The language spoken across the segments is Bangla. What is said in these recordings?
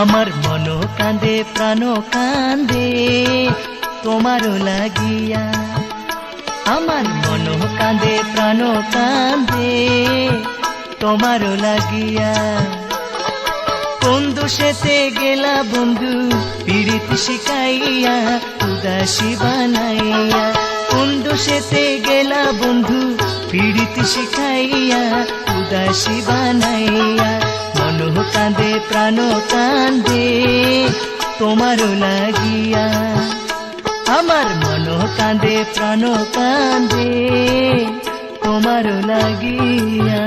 আমার মন কাঁদে প্রাণ কাঁদে তোমারও লাগিয়া। আমার মন কাঁদে প্রাণ কাঁদে তোমারও লাগিয়া। কোন দোষেতে গেলা বন্ধু পীড়িত শিখাইয়া উদাসী বানাইয়া। কোন দোষেতে গেলা বন্ধু পীড়িত শিখাইয়া উদাসী বানাইয়া। মন কাঁদে প্রাণ কাঁদে তোমারও লাগিয়া। আমার মন কাঁদে প্রাণ কাঁদে তোমারও লাগিয়া।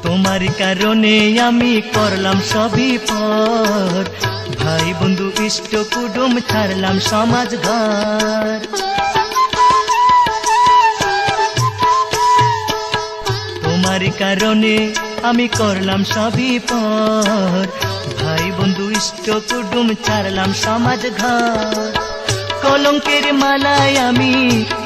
তোমার কারণে আমি করলাম সবই পর, ভাই বন্ধু ইষ্ট কুটুম ছাড়লাম সমাজ ঘর। তোমার কারণে আমি করলাম সবই পর, ভাই বন্ধু ইষ্ট কুটুম ছাড়লাম সমাজ ঘর। কলঙ্কের মালায় আমি,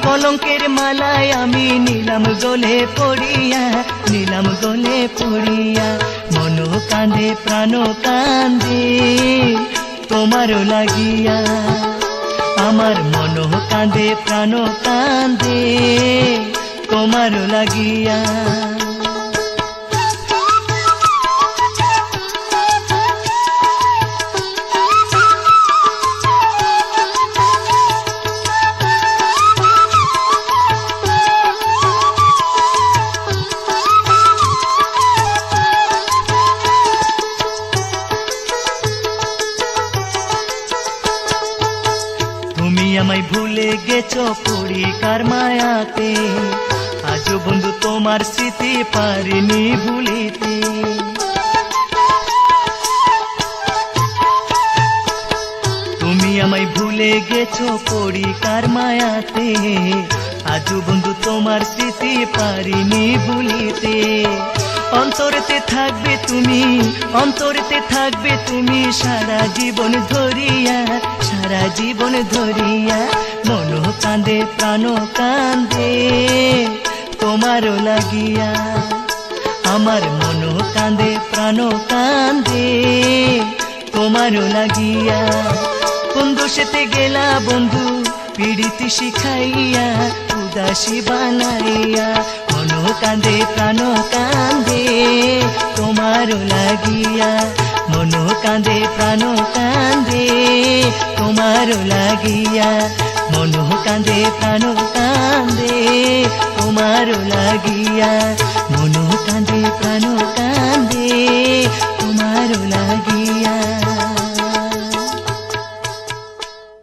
কলঙ্কের মালায় আমি নিলাম গলে পড়িয়া, নিলাম গলে পড়িয়া। মন কাঁদে প্রাণ কাঁদে তোমারও লাগিয়া। আমার মন কাঁদে প্রাণ কাঁদে তোমারও লাগিয়া। তুমি আমায় ভুলে গেছো পরিকার মায়াতে, আজও বন্ধু তোমার স্মৃতি পারিনি ভুলিতে। তুমি আমায় ভুলে গেছো পরিকার মায়াতে, আজও বন্ধু তোমার স্মৃতি পারিনি ভুলিতে। অন্তরেতে থাকবে তুমি, অন্তরেতে থাকবে তুমি সারা জীবন ধরিয়া, সারা জীবন ধরিয়া। মন কাঁদে প্রাণ কাঁদে তোমারও লাগিয়া। আমার মন কাঁদে প্রাণ কাঁদে তোমারও লাগিয়া। কোন দোষেতে গেলা বন্ধু পীড়িত শিখাইয়া উদাসী বানাইয়া। মন কাঁদে প্রাণ কাঁদে তোমারও লাগিয়া। মন কাঁদে প্রাণ কাঁদে তোমারও লাগিয়া। মন কাঁদে প্রাণ কাঁদে তোমারও লাগিয়া। মন কাঁদে প্রাণ কাঁদে তোমারও লাগিয়া।